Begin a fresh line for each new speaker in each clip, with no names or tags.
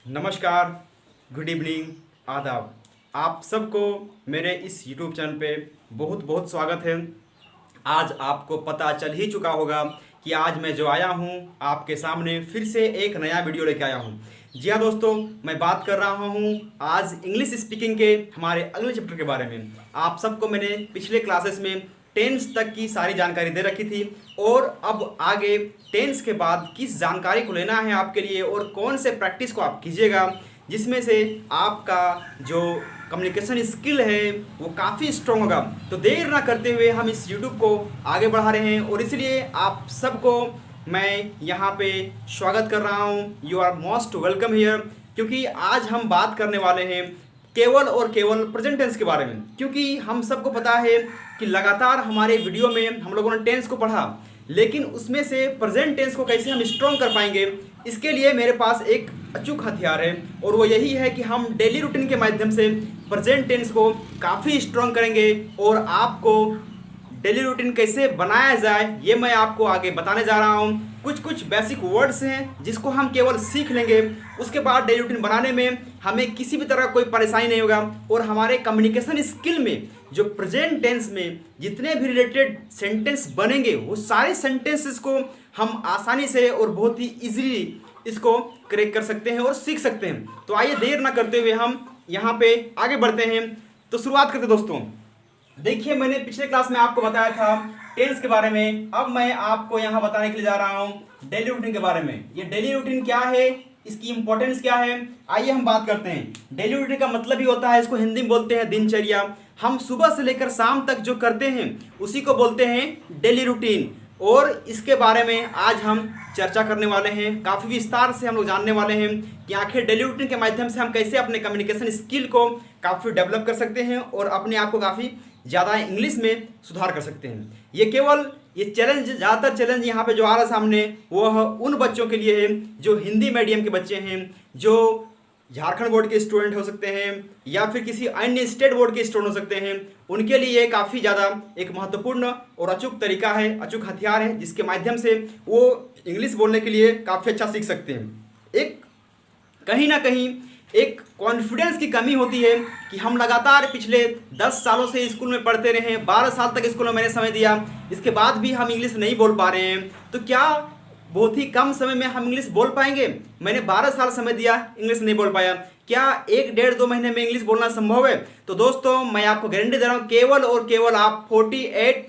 नमस्कार, good evening, आदाब। आप सबको मेरे इस यूट्यूब चैनल पे बहुत बहुत स्वागत है। आज आपको पता चल ही चुका होगा कि आज मैं जो आया हूँ आपके सामने फिर से एक नया वीडियो लेके आया हूँ। जी हाँ दोस्तों, मैं बात कर रहा हूँ आज इंग्लिश स्पीकिंग के हमारे अगले चैप्टर के बारे में। आप सबको मैंने पिछले क्लासेस में टेंस तक की सारी जानकारी दे रखी थी और अब आगे टेंस के बाद किस जानकारी को लेना है आपके लिए और कौन से प्रैक्टिस को आप कीजिएगा जिसमें से आपका जो कम्युनिकेशन स्किल है वो काफ़ी स्ट्रॉन्ग होगा। तो देर ना करते हुए हम इस यूट्यूब को आगे बढ़ा रहे हैं और इसलिए आप सबको मैं यहाँ पे स्वागत कर रहा हूँ। You are most welcome here, क्योंकि आज हम बात करने वाले हैं केवल और केवल प्रेजेंट टेंस के बारे में। क्योंकि हम सबको पता है कि लगातार हमारे वीडियो में हम लोगों ने टेंस को पढ़ा, लेकिन उसमें से प्रेजेंट टेंस को कैसे हम स्ट्रॉन्ग कर पाएंगे, इसके लिए मेरे पास एक अचूक हथियार है और वो यही है कि हम डेली रूटीन के माध्यम से प्रेजेंट टेंस को काफ़ी स्ट्रॉन्ग करेंगे और आपको डेली रूटीन कैसे बनाया जाए ये मैं आपको आगे बताने जा रहा हूँ। कुछ कुछ बेसिक वर्ड्स हैं जिसको हम केवल सीख लेंगे, उसके बाद डेली रूटीन बनाने में हमें किसी भी तरह कोई परेशानी नहीं होगा और हमारे कम्युनिकेशन स्किल में जो प्रेजेंट टेंस में जितने भी रिलेटेड सेंटेंस बनेंगे वो सारे सेंटेंसेस को हम आसानी से और बहुत ही इजीली इसको क्रैक कर सकते हैं और सीख सकते हैं। तो आइए देर ना करते हुए हम यहाँ पे आगे बढ़ते हैं। तो शुरुआत करते हैं दोस्तों। देखिए, मैंने पिछले क्लास में आपको बताया था टेंस के बारे में, अब मैं आपको यहाँ बताने के लिए जा रहा हूँ डेली रूटीन के बारे में। ये डेली रूटीन क्या है, इसकी इंपॉर्टेंस क्या है, आइए हम बात करते हैं। डेली रूटीन का मतलब ही होता है, इसको हिंदी में बोलते हैं दिनचर्या। हम सुबह से लेकर शाम तक जो करते हैं उसी को बोलते हैं डेली रूटीन और इसके बारे में आज हम चर्चा करने वाले हैं। काफ़ी विस्तार से हम लोग जानने वाले हैं कि आखिर डेली रूटीन के माध्यम से हम कैसे अपने कम्युनिकेशन स्किल को काफ़ी डेवलप कर सकते हैं और अपने आप को काफ़ी ज़्यादा इंग्लिश में सुधार कर सकते हैं। ये चैलेंज, ज़्यादातर चैलेंज यहाँ पे जो आ रहा है सामने वो उन बच्चों के लिए है जो हिंदी मीडियम के बच्चे हैं, जो झारखंड बोर्ड के स्टूडेंट हो सकते हैं या फिर किसी अन्य स्टेट बोर्ड के स्टूडेंट हो सकते हैं। उनके लिए काफ़ी ज़्यादा एक महत्वपूर्ण और अचूक तरीका है, अचूक हथियार है, जिसके माध्यम से वो इंग्लिश बोलने के लिए काफ़ी अच्छा सीख सकते हैं। एक कहीं ना कहीं एक कॉन्फिडेंस की कमी होती है कि हम लगातार पिछले 10 सालों से स्कूल में पढ़ते रहे हैं, 12 साल तक स्कूल में मैंने समय दिया, इसके बाद भी हम इंग्लिश नहीं बोल पा रहे हैं। तो क्या बहुत ही कम समय में हम इंग्लिश बोल पाएंगे? मैंने 12 साल समय दिया, इंग्लिश नहीं बोल पाया, क्या 1 डेढ़ 2 महीने में इंग्लिश बोलना संभव है? तो दोस्तों, मैं आपको गारंटी दे रहा हूँ, केवल और केवल आप 48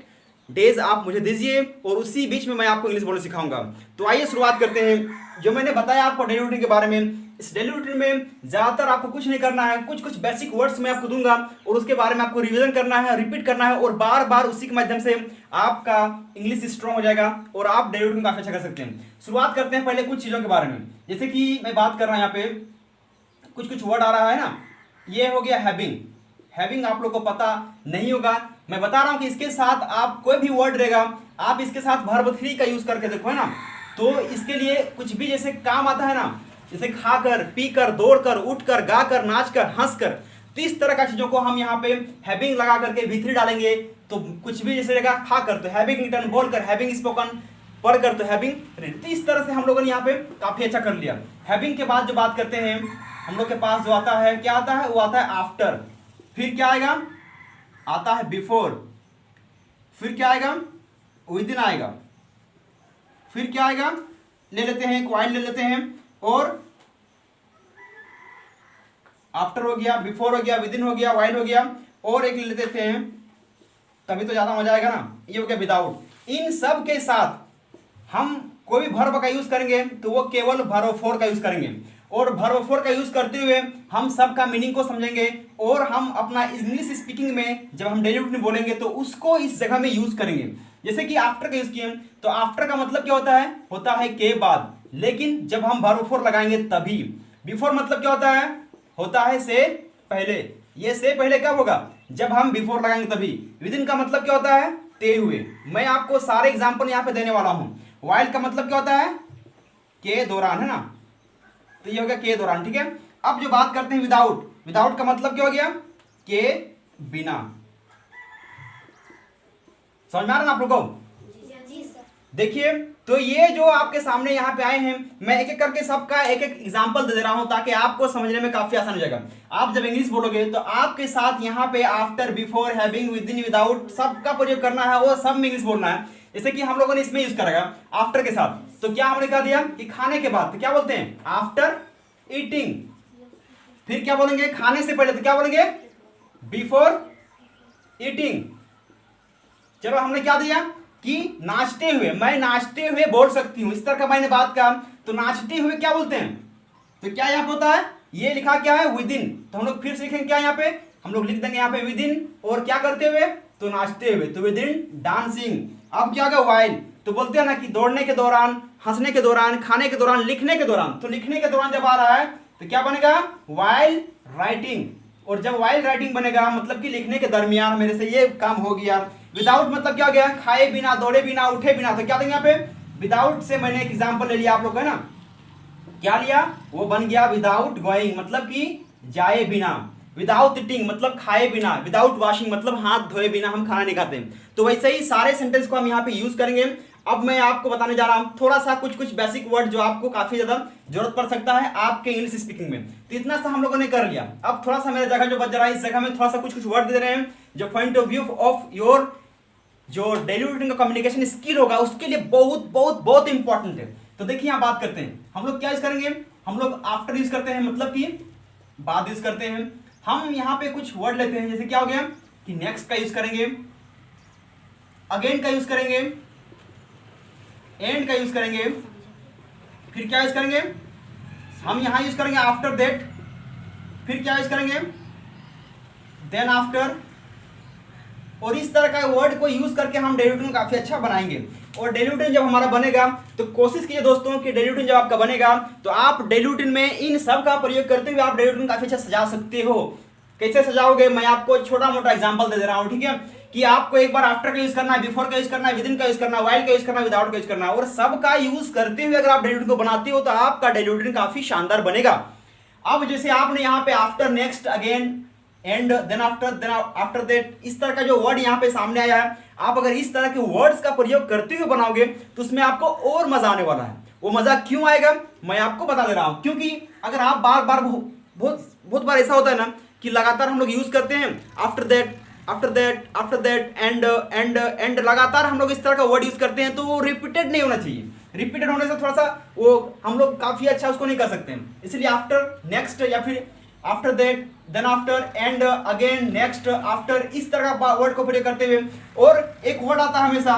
डेज आप मुझे दीजिए और उसी बीच में मैं आपको इंग्लिश बोलना सिखाऊंगा। तो आइए शुरुआत करते हैं। जो मैंने बताया आपको डेली रूटीन के बारे में, इस डेली रूटीन में ज़्यादातर आपको कुछ नहीं करना है, कुछ कुछ बेसिक वर्ड्स मैं आपको दूंगा और उसके बारे में आपको रिवीजन करना है, रिपीट करना है और बार बार उसी के माध्यम से आपका इंग्लिश स्ट्रॉन्ग हो जाएगा और आप डेली रूटीन काफ़ी अच्छा कर सकते हैं। शुरुआत करते हैं पहले कुछ चीज़ों के बारे में। जैसे कि मैं बात कर रहा हूँ यहाँ पे कुछ कुछ वर्ड आ रहा है ना, ये हो गया हैविंग। हैविंग आप लोग को पता नहीं होगा, मैं बता रहा हूँ कि इसके साथ आप कोई भी वर्ड रहेगा आप इसके साथ वर्ब 3 का यूज करके देखो, है ना। तो इसके लिए कुछ भी जैसे काम आता है ना, जैसे खाकर, पीकर, दौड़कर, उठकर, गाकर, नाचकर, हंसकर, तो इस तरह का चीजों को हम यहाँ पे हैविंग लगा करके V3 डालेंगे तो कुछ भी जैसे रहेगा खाकर तो हैविंग रिटन, बोलकर हैविंग स्पोकन, पढ़कर तो हैविंग रीड। तो इस तरह से हम लोगों ने यहाँ पे काफी अच्छा कर लिया। हैविंग के बाद जो बात करते हैं हम लोग के पास जो आता है, क्या आता है, वो आता है आफ्टर। फिर क्या आएगा, आता है बिफोर। फिर क्या आएगा, विद इन आएगा। फिर क्या आएगा, ले लेते हैं क्वाइल ले लेते हैं और आफ्टर हो गया, बिफोर हो गया, विद इन हो गया, वाइल हो गया और एक ले लेते हैं, तभी तो ज्यादा मजा आएगा ना, ये हो गया विदाउट। इन सब के साथ हम कोई भी वर्ब का यूज करेंगे तो वो केवल वर्ब फोर का यूज करेंगे और वर्ब फोर का यूज करते हुए हम सब का मीनिंग को समझेंगे और हम अपना इंग्लिश स्पीकिंग में जब हम डेली रूटीन बोलेंगे तो उसको इस जगह में यूज करेंगे। जैसे कि आफ्टर का यूज किए तो आफ्टर का मतलब क्या होता है के बाद, लेकिन जब हम वर्ब फोर लगाएंगे तभी। बिफोर मतलब क्या होता है से पहले। ये से पहले कब होगा, जब हम बिफोर लगाएंगे तभी। विद इन का मतलब क्या होता है, ते हुए। मैं आपको सारे एग्जाम्पल यहाँ पे देने वाला हूं। वाइल का मतलब क्या होता है, के दौरान, है ना, तो ये हो गया के दौरान, ठीक है। अब जो बात करते हैं विदाउट, विदाउट का मतलब क्या हो गया, के बिना। समझ में आ रहा है ना आप लोगों को? देखिए तो ये जो आपके सामने यहाँ पे आए हैं, मैं एक एक करके सबका एक एक एग्जांपल दे रहा हूं ताकि आपको समझने में काफी आसान हो जाएगा। आप जब इंग्लिश बोलोगे तो आपके साथ यहाँ पे after, before, having, with in, without सबका प्रयोग करना है, वो सब में इंग्लिश बोलना है। जैसे कि हम लोगों ने इसमें यूज करेगा आफ्टर के साथ, तो क्या हमने कह दिया कि खाने के बाद, तो क्या बोलते हैं आफ्टर ईटिंग। फिर क्या बोलेंगे खाने से पहले, तो क्या बोलेंगे बिफोर ईटिंग। चलो हमने क्या दिया कि नाचते हुए, मैं नाचते हुए बोल सकती हूं, इस तरह का मैंने बात कहा, तो नाचते हुए क्या बोलते हैं, तो क्या यहाँ पे होता है, ये लिखा क्या है विद इन, तो हम लोग फिर से लिखेंगे क्या यहाँ पे, हम लोग लिख देंगे यहाँ पे विद इन, और क्या करते हुए, तो नाचते हुए, तो विद इन डांसिंग। अब क्या होगा वाइल, तो बोलते हैं ना कि दौड़ने के दौरान, हंसने के दौरान, खाने के दौरान, लिखने के दौरान, तो लिखने के दौरान जब आ रहा है तो क्या बनेगा वाइल राइटिंग। और जब वाइल राइटिंग बनेगा मतलब कि लिखने के दरमियान मेरे से ये काम हो गया। विदाउट मतलब क्या हो गया, खाए बिना, दौड़े बिना, उठे बिना, तो क्या देंगे यहाँ पे विदाउट से मैंने एक एग्जांपल ले लिया आप लोग है ना, क्या लिया, वो बन गया विदाउट गोइंग मतलब कि जाए बिना, विदाउट ईटिंग मतलब खाए बिना, विदाउट वॉशिंग मतलब हाथ धोए बिना हम खाना नहीं खाते। तो वैसे ही सारे सेंटेंस को हम यहाँ पे यूज करेंगे। अब मैं आपको बताने जा रहा हूं थोड़ा सा कुछ बेसिक वर्ड जो आपको काफी ज्यादा जरूरत पड़ सकता है आपके इंग्लिश स्पीकिंग में। तो इतना सा हम लोगों ने कर लिया। अब थोड़ा सा मेरा जगह जो बच रहा है, इस जगह में थोड़ा सा कुछ वर्ड दे रहे हैं जो point of view of your जो डेली रूटीन का कम्युनिकेशन स्किल होगा उसके लिए बहुत बहुत बहुत इंपॉर्टेंट है। तो देखिए यहाँ बात करते हैं हम लोग क्या यूज करेंगे, हम लोग आफ्टर यूज करते हैं मतलब कि बाद यूज करते हैं। हम यहाँ पे कुछ वर्ड लेते हैं जैसे क्या हो गया कि नेक्स्ट का यूज करेंगे, अगेन का यूज करेंगे, एंड का यूज करेंगे, फिर क्या यूज करेंगे, हम यहां यूज करेंगे आफ्टर दैट, फिर क्या यूज करेंगे देन आफ्टर। और इस तरह का वर्ड को यूज करके हम डेली रूटीन काफी अच्छा बनाएंगे। और डेली रूटीन जब हमारा बनेगा तो कोशिश कीजिए दोस्तों कि डेली रूटीन जब आपका बनेगा तो आप डेली रूटीन में इन सब का प्रयोग करते हुए आप डेली रूटीन काफी अच्छा सजा सकते हो। कैसे सजाओगे, मैं आपको छोटा मोटा एग्जांपल दे रहा हूं, ठीक है, कि आपको एक बार आफ्टर का यूज करना है, बिफोर का यूज करना है, विद इन का यूज करना है, वाइल का यूज करना है, विदाउट का यूज करना है, और सबका यूज करते हुए अगर आप डेली रूटीन को बनाते हो तो आपका डेली रूटीन काफी शानदार बनेगा। अब जैसे आपने यहाँ पे after, next, again, and, then after that, इस तरह का जो वर्ड यहाँ पे सामने आया है, आप अगर इस तरह के वर्ड्स का प्रयोग करते हुए बनाओगे तो उसमें आपको और मजा आने वाला है। वो मजा क्यों आएगा मैं आपको बता दे रहा हूं, क्योंकि अगर आप बार बार बहुत बार ऐसा होता है ना कि लगातार हम लोग यूज करते हैं after that, after that, after that, and लगातार हम लोग इस तरह का वर्ड यूज करते हैं तो वो रिपीटेड नहीं होना चाहिए। रिपीटेड होने से थोड़ा सा वो हम लोग काफी अच्छा उसको नहीं कर सकते हैं। इसलिए आफ्टर, नेक्स्ट, या फिर after that, then after, and, again, next, after, इस तरह का वर्ड को प्रयोग करते हुए। और एक वर्ड आता है हमेशा,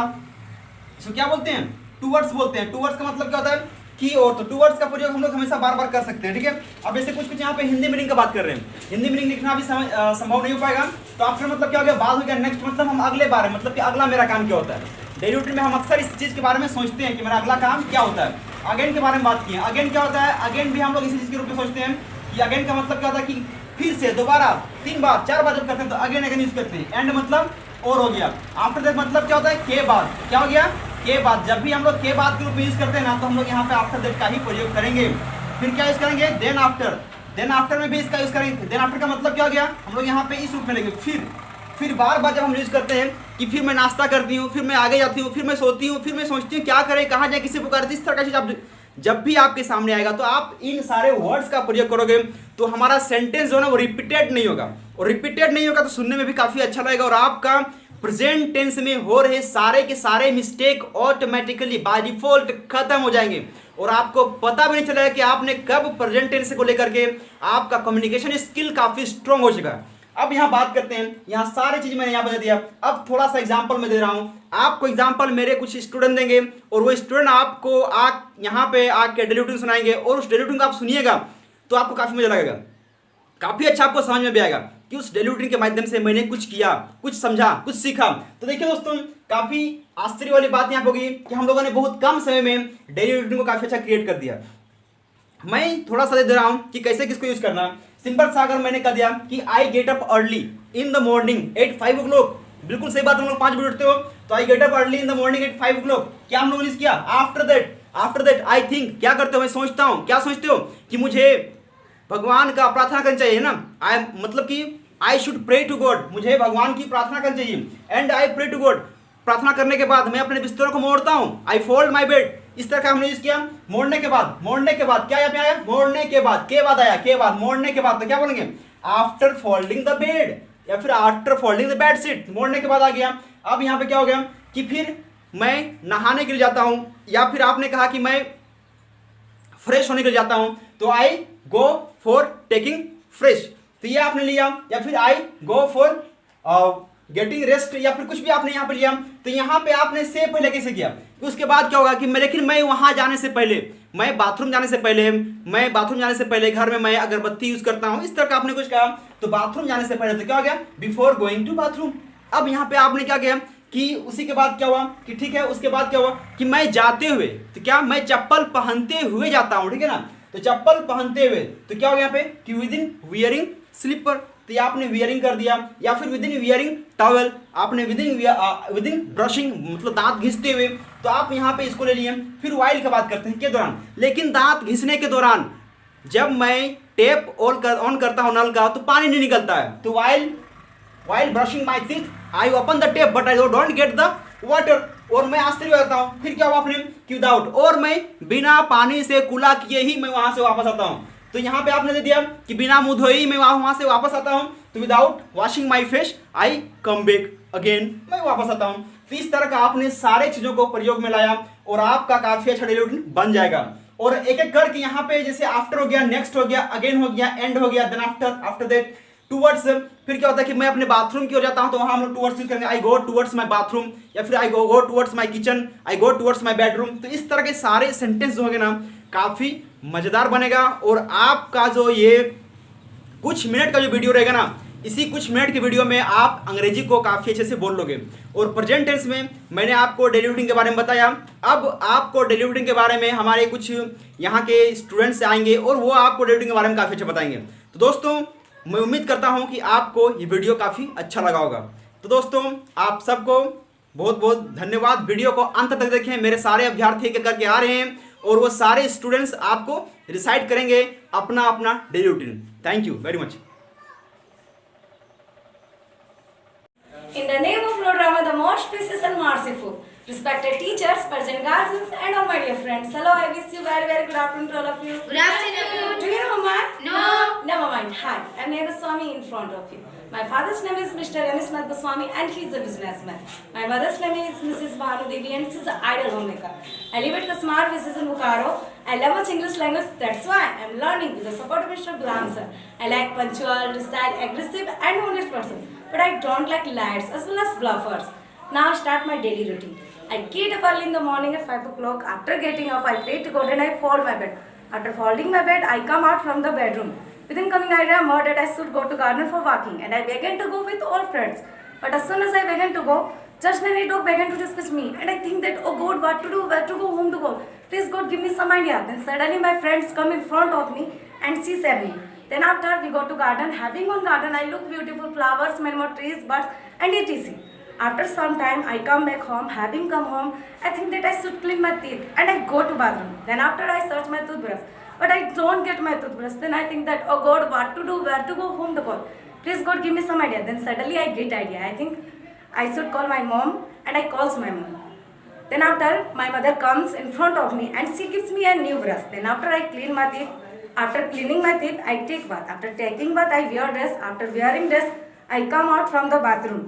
इसको क्या बोलते हैं, टूवर्ड्स बोलते हैं। टूवर्ड्स का मतलब क्या होता है की और, तो टूवर्ड्स का प्रयोग हम लोग हमेशा बार बार कर सकते हैं, ठीक है। अब ऐसे कुछ यहाँ पे हिंदी मीनिंग का बात कर रहे हैं, हिंदी मीनिंग लिखना भी संभव नहीं हो पाएगा, तो आफ्टर मतलब क्या हो गया, बाद हो गया, नेक्स्ट मतलब हम अगले बारे, मतलब कि अगला मेरा काम क्या होता है। डेली रूटीन में हम अक्सर इस चीज के बारे में सोचते हैं कि मेरा अगला काम क्या होता है। अगेन के बारे में बात की है, अगेन क्या होता है, अगेन भी हम लोग इसी चीज के रूप में सोचते हैं कि अगेन का मतलब क्या होता है कि फिर से, दोबारा, 3 बार 4 बार जब करते हैं तो अगेन अगेन यूज करते हैं। एंड मतलब और हो गया। आफ्टर दैट मतलब क्या होता है, के बाद, क्या हो गया, के बाद। जब भी हम लोग के बाद के रूप में यूज करते हैं ना तो हम लोग यहाँ पे आफ्टर दैट का ही प्रयोग करेंगे। फिर क्या यूज करेंगे, देन आफ्टर, देन आफ्टर में भी इसका यूज करेंगे। देन आफ्टर का मतलब क्या हो गया, हम लोग यहाँ पे इस रूप में लेंगे। फिर बार बार जब हम यूज करते हैं कि फिर मैं नाश्ता करती हूँ, फिर मैं आगे जाती हूँ, फिर मैं सोती हूँ, फिर मैं सोचती हूँ क्या करें, कहाँ जाए, किसी पुकार, इस तरह का चीज आप जब भी आपके सामने आएगा तो आप इन सारे वर्ड्स का प्रयोग करोगे तो हमारा सेंटेंस जो है ना वो रिपीटेड नहीं होगा, और रिपीटेड नहीं होगा तो सुनने में भी काफी अच्छा लगेगा, और आपका प्रेजेंट टेंस में हो रहे सारे के सारे मिस्टेक ऑटोमेटिकली बाय डिफॉल्ट खत्म हो जाएंगे, और आपको पता भी नहीं चलेगा कि आपने कब प्रेजेंट टेंस को लेकर के आपका कम्युनिकेशन स्किल काफी स्ट्रांग हो चुका है। अब यहाँ बात करते हैं, यहाँ सारी चीज मैंने यहाँ बता दिया। अब थोड़ा सा एग्जांपल मैं दे रहा हूँ आपको, एग्जांपल मेरे कुछ स्टूडेंट देंगे और वो स्टूडेंट आपको यहाँ पे आके डेली रूटीन सुनाएंगे, और उस डेली रूटीन को आप सुनिएगा तो आपको काफी मजा लगेगा, काफी अच्छा आपको समझ में भी आएगा कि उस डेली रूटीन के माध्यम से मैंने कुछ किया, कुछ समझा, कुछ सीखा। तो देखिए दोस्तों, काफी आश्चर्य वाली बात यहाँ होगी कि हम लोगों ने बहुत कम समय में डेली रूटीन को काफी अच्छा क्रिएट कर दिया। मैं थोड़ा सा दे रहा हूं कि कैसे किसको यूज करना। सिंपल सा अगर मैंने कह दिया कि I get up early in the morning at 5 o'clock, बिल्कुल सही बात, हम लोग 5 बजे उठते हो तो I get up early in the morning at 5 o'clock। क्या हम लोगों ने किया, आफ्टर दैट आई थिंक, क्या करते हो, मैं सोचता हूं, क्या सोचते हो कि मुझे भगवान का प्रार्थना करनी चाहिए ना, आई मतलब कि I should pray to God, मुझे भगवान की प्रार्थना करनी चाहिए। And I pray to God, प्रार्थना करने के बाद मैं अपने बिस्तरों को मोड़ता हूं, आई फोल्ड माई बेड, इस तरह का हमने यूज किया। मोड़ने के बाद क्या यहाँ पे आया, मोड़ने के बाद, के बाद आया, के बाद, मोड़ने के बाद तो क्या बोलेंगे, आफ्टर फोल्डिंग द बेड या फिर आफ्टर फोल्डिंग द बेडशीट, मोड़ने के बाद आ गया। अब यहाँ पे क्या हो गया कि फिर मैं नहाने के लिए जाता हूँ, या फिर आपने कहा कि मैं फ्रेश होने के लिए जाता हूँ, तो आई गो फॉर टेकिंग फ्रेश, तो ये आपने लिया। या फिर I go for getting rest, या फिर कुछ भी आपने यहाँ पे लिया। तो यहाँ पे आपने से पहले कैसे किया, तो उसके बाद क्या होगा कि लेकिन मैं वहां जाने से पहले, मैं बाथरूम जाने से पहले घर में मैं अगरबत्ती यूज करता हूं, इस तरह का आपने कुछ कहा। तो बाथरूम जाने से पहले तो क्या हो गया, बिफोर गोइंग टू बाथरूम। अब यहाँ पे आपने क्या किया कि उसी के बाद क्या हुआ कि ठीक है, उसके बाद क्या हुआ कि मैं जाते हुए, तो क्या मैं चप्पल पहनते हुए जाता हूं, ठीक है ना। तो चप्पल पहनते हुए तो क्या हो गया यहाँ पे कि विद इन वियरिंग स्लीपर, तो ये आपने वियरिंग कर दिया। या फिर विद इन वियरिंग टॉवेल, आपने विद इन ब्रशिंग मतलब दांत घिसते हुए, तो आप यहाँ पे इसको ले लिए। फिर वाइल की बात करते हैं के दौरान, लेकिन दांत घिसने के दौरान जब मैं टेप ऑन करता हूँ नल का तो पानी नहीं निकलता है, तो while brushing my teeth I open the tape but I don't get the water, और मैं आश्चर्य हो जाता हूँ। फिर क्या हुआ आपने कि विदाउट, और मैं बिना पानी से कुला किए ही मैं वहां से वापस आता हूँ। तो यहाँ पे आपने दे दिया कि बिना मुंह धोए ही मैं वहां से वापस आता हूँ, तो without washing my face I come back again, मैं वापस आता हूँ। तो इस तरह का आपने सारे चीजों को प्रयोग में लाया और आपका काफी अच्छा डेली रूटीन बन जाएगा। और एक एक करके यहाँ पे जैसे आफ्टर हो गया, नेक्स्ट हो गया, अगेन हो गया, एंड हो गया, देन आफ्टर दैट टूवर्ड्स, फिर क्या होता है कि मैं अपने बाथरूम की ओर जाता हूं, तो वहां हम लोग टूवर्ड्स यूज करेंगे, I go towards my bathroom, या फिर I go towards my kitchen, I go towards my bedroom. तो इस तरह के सारे सेंटेंस जो होंगे ना काफी मजेदार बनेगा, और आपका जो ये कुछ मिनट का जो वीडियो रहेगा ना, इसी कुछ मिनट की वीडियो में आप अंग्रेजी को काफी अच्छे से बोल लोगे। और प्रेजेंट टेंस में मैंने आपको डेली रूटीन के बारे में बताया, अब आपको डेली रूटीन के बारे में हमारे कुछ यहाँ के स्टूडेंट्स आएंगे और वो आपको डेली रूटीन के बारे में काफी अच्छा बताएंगे। तो दोस्तों मैं उम्मीद करता हूं कि आपको ये वीडियो काफ़ी अच्छा लगा होगा। तो दोस्तों आप सबको बहुत बहुत धन्यवाद। वीडियो को अंत तक देखें, मेरे सारे अभ्यर्थी एक करके आ रहे हैं और वो सारे स्टूडेंट्स आपको रिसाइट करेंगे अपना अपना daily routine. Thank you very much.
In the name of Lord Rama, the most gracious and merciful, respected teachers, present guardians, and all my dear friends. Hello, I wish you very, very good afternoon to all of you.
Good afternoon.
Do you know Mama?
No.
Never mind. Hi, I'm Neha Swami in front of you. My father's name is Mr. Ramesh Nath Goswami and he's a businessman. My mother's name is Mrs. Bhanu Devi and she's an idol homemaker. I live at the smart places in Bokaro. I love much English language, that's why I'm learning with the support of Mr. Gulam sir. I like punctual, style, aggressive and honest person. But I don't like liars as well as bluffers. Now I start my daily routine. I get up early in the morning at 5 o'clock. After getting up, I pray to God and I fold my bed. After folding my bed, I come out from the bedroom. Within coming, I remember that I should go to garden for walking, and I began to go with all friends. But as soon as I began to go, just then a dog began to discuss me, and I think that, oh God, what to do, where to go, whom to go. Please God, give me some idea. Then suddenly my friends come in front of me, and she said me. Then after we go to garden, having on garden, I look beautiful flowers, many more trees, birds, and etc. After some time, I come back home. Having come home, I think that I should clean my teeth, and I go to bathroom. Then after I search my toothbrush, but I don't get my toothbrush. Then I think that, oh God, what to do, where to go, whom to call. Please God, give me some idea. Then suddenly I get idea. I think I should call my mom, and I calls my mom. Then after my mother comes in front of me and she gives me a new brush. Then after I clean my teeth, after cleaning my teeth, I take bath. After taking bath, I wear dress. After wearing dress, I come out from the bathroom.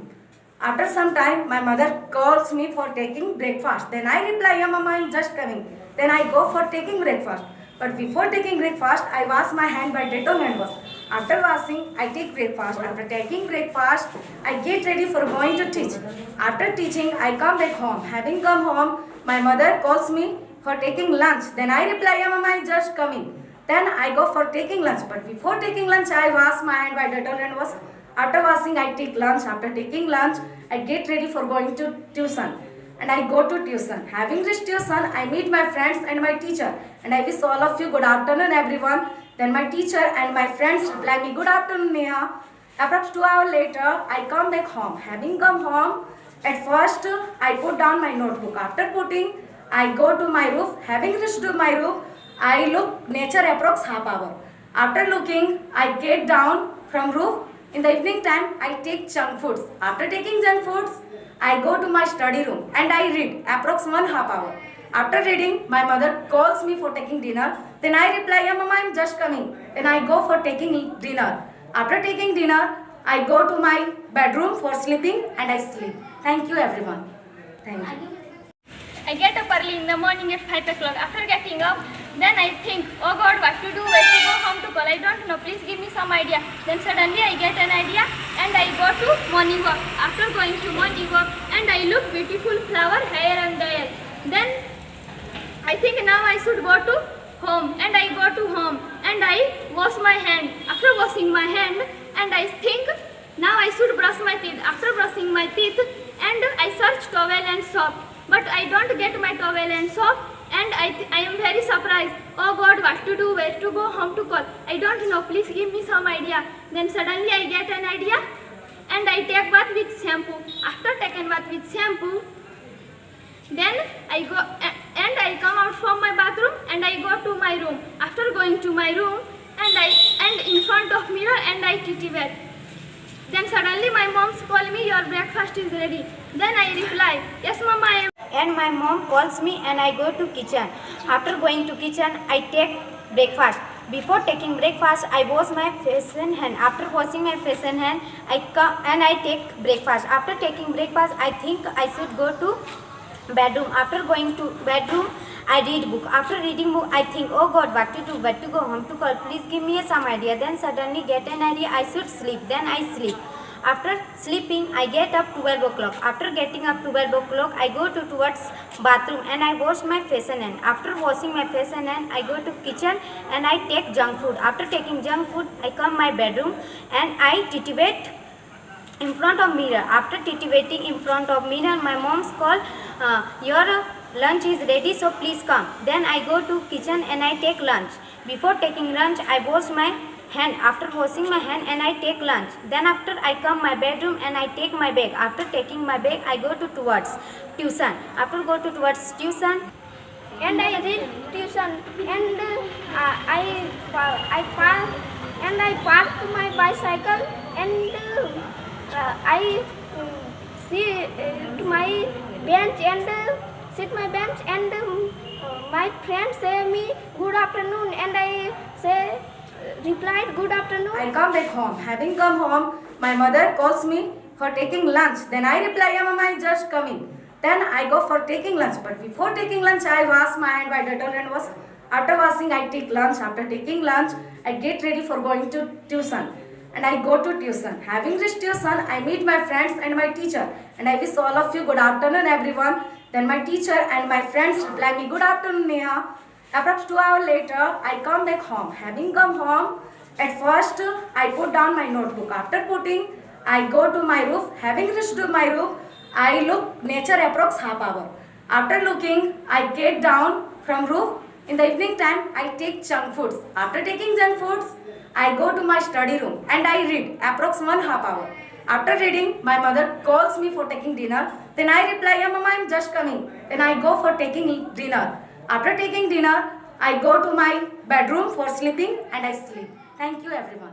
After some time, my mother calls me for taking breakfast. Then I reply, yeah, mama, I'm just coming. Then I go for taking breakfast. But before taking breakfast, I wash my hand by Dettol hand wash. After washing, I take breakfast. After taking breakfast, I get ready for going to teach. After teaching, I come back home. Having come home, my mother calls me for taking lunch. Then I reply, yeah, mama, I'm just coming. Then I go for taking lunch. But before taking lunch, I wash my hand by Dettol hand wash. After washing, I take lunch. After taking lunch, I get ready for going to tuition. And I go to tuition. Having reached tuition, I meet my friends and my teacher. And I wish all of you good afternoon, everyone. Then my teacher and my friends reply me, good afternoon, Neha. Approx 2 hours later, I come back home. Having come home, at first, I put down my notebook. After putting, I go to my roof. Having reached to my roof, I look nature approx half hour. After looking, I get down from roof. In the evening time, I take junk foods. After taking junk foods, I go to my study room and I read approx 1/2 hour. After reading, my mother calls me for taking dinner. Then I reply, yeah, mama, I'm just coming. Then I go for taking dinner. After taking dinner, I go to my bedroom for sleeping and I sleep. Thank you, everyone. Thank you.
I get up early in the morning at 5 o'clock. After getting up, then I think, oh God, what to do, where to go, home to call. I don't know, please give me some idea. Then suddenly I get an idea and I go to morning walk. After going to morning walk and I look beautiful flower here and there. Then I think now I should go to home and I go to home and I wash my hand. After washing my hand and I think now I should brush my teeth. After brushing my teeth and I search towel and soap. But I don't get my towel and soap and I am very surprised. Oh God, what to do, where to go, home to call. I don't know, please give me some idea. Then suddenly I get an idea and I take bath with shampoo. After taking bath with shampoo, then I go and I come out from my bathroom and I go to my room. After going to my room and in front of mirror and I titty-wet. Then suddenly my mom call me, your breakfast is ready. Then I reply, yes mama, I am.
And my mom calls me and I go to kitchen. After going to kitchen, I take breakfast. Before taking breakfast, I wash my face and hand. After washing my face and hand, I come and I take breakfast. After taking breakfast, I think I should go to bedroom. After going to bedroom, I read book. After reading book, I think, oh God, what to do, where to go, home to call. Please give me some idea. Then suddenly get an idea, I should sleep. Then I sleep. After sleeping, I get up 12 o'clock. After getting up 12 o'clock, I go towards bathroom and I wash my face and hand. After washing my face and hand, I go to kitchen and I take junk food. After taking junk food, I come my bedroom and I titivate in front of mirror. After titivating in front of mirror, my mom's call, your lunch is ready, so please come. Then I go to kitchen and I take lunch. Before taking lunch, I wash my hand. After washing my hand and I take lunch. Then after I come my bedroom and I take my bag. After taking my bag, I go to towards tuition. After go to towards tuition and I read tuition and I park my bicycle and I see to my bench and sit my bench and my friend say me good afternoon and I say replied good afternoon.
I come back home. Having come home, my mother calls me for taking lunch. Then I reply, yeah, mama, I'm just coming. Then I go for taking lunch. But before taking lunch, I wash my hand by Dettol and wash. After washing, I take lunch. After taking lunch, I get ready for going to tuition. And I go to tuition. Having reached tuition, I meet my friends and my teacher. And I wish all of you good afternoon, everyone. Then my teacher and my friends reply me, good afternoon, Neha. Approx 2 hours later, I come back home. Having come home, at first I put down my notebook. After putting, I go to my roof. Having reached to my roof, I look nature approx half hour. After looking, I get down from roof. In the evening time, I take junk foods. After taking junk foods, I go to my study room and I read approx 1/2 hour. After reading, my mother calls me for taking dinner. Then I reply, yeah, mama, I'm just coming. Then I go for taking dinner. After taking dinner, I go to my bedroom for sleeping and I sleep. Thank you, everyone.